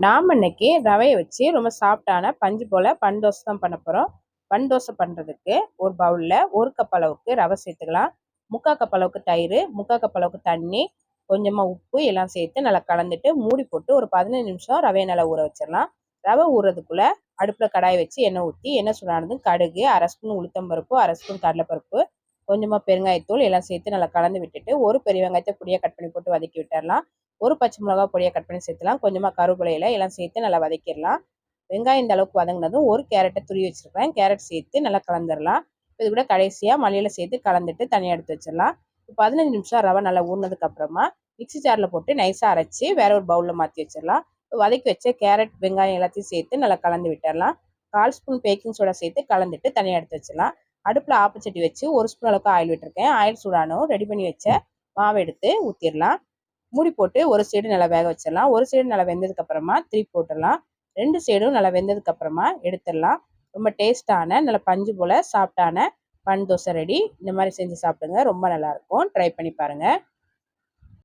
நாம் இன்னைக்கு ரவையை வச்சு ரொம்ப சாஃப்டான பஞ்சு போல் பன் தோசை தான் பண்ண போகிறோம். பன் தோசை பண்ணுறதுக்கு ஒரு பவுலில் 1 கப் அளவுக்கு ரவை சேர்த்துக்கலாம். 3/4 கப் அளவுக்கு தயிர், 3/4 கப் அளவுக்கு தண்ணி, கொஞ்சமாக உப்பு எல்லாம் சேர்த்து நல்லா கலந்துட்டு மூடி போட்டு ஒரு 15 நிமிஷம் ரவையை நல்லா ஊற வச்சிடலாம். ரவை ஊறதுக்குள்ளே அடுப்பில் கடாயை வச்சு எண்ணெய் ஊற்றி எண்ணெய் சூடானதும் கடுகு, 1/2 ஸ்பூன் உளுத்தம்பருப்பு, 1/2 ஸ்பூன் கடலைப்பருப்பு, கொஞ்சமாக பெருங்காயத்தூள் எல்லாம் சேர்த்து நல்லா கலந்து விட்டுட்டு ஒரு பெரிய வெங்காயத்தை பொடியாக கட் பண்ணி போட்டு வதக்கி விட்டுடலாம். ஒரு பச்சை மிளகா பொடியை கட் பண்ணி சேர்த்துலாம். கொஞ்சமாக கருவேப்பிலையில எல்லாம் சேர்த்து நல்லா வதக்கிடலாம். வெங்காயம் இந்த அளவுக்கு வதங்கினதும் ஒரு கேரட்டை துருவி வச்சுருக்கேன். கேரட் சேர்த்து நல்லா கலந்துடலாம். இது கூட கடைசியாக மல்லியில் சேர்த்து கலந்துட்டு தனியாக எடுத்து வச்சிடலாம். 15 நிமிஷம் ரவை நல்லா ஊறினதுக்கு அப்புறமா மிக்ஸி ஜாரில் போட்டு நைஸாக அரைச்சி வேற ஒரு பவுலில் மாற்றி வச்சிடலாம். வதக்கி வச்ச கேரட் வெங்காயம் எல்லாத்தையும் சேர்த்து நல்லா கலந்து விட்டுடலாம். 1/4 ஸ்பூன் பேக்கிங் சோடா சேர்த்து கலந்துட்டு தனியாக எடுத்து வச்சிடலாம். அடுப்பில் ஆப்பச்சட்டி வச்சு 1 ஸ்பூன் அளவுக்கு ஆயில் விட்டுருக்கேன். ஆயில் சூடானோ ரெடி பண்ணி வச்ச மாவை எடுத்து ஊற்றிடலாம். மூடி போட்டு ஒரு சைடு நல்லா வேக வச்சிடலாம். ஒரு சைடு நல்லா வெந்ததுக்கு அப்புறமா திருப்பி போட்டுடலாம். 2 சைடும் நல்லா வெந்ததுக்கு அப்புறமா எடுத்துடலாம். ரொம்ப டேஸ்டான நல்ல பஞ்சு போல சாஃப்டான பன் தோசை ரெடி. இந்த மாதிரி செஞ்சு சாப்பிடுங்க, ரொம்ப நல்லா இருக்கும். ட்ரை பண்ணி பாருங்க.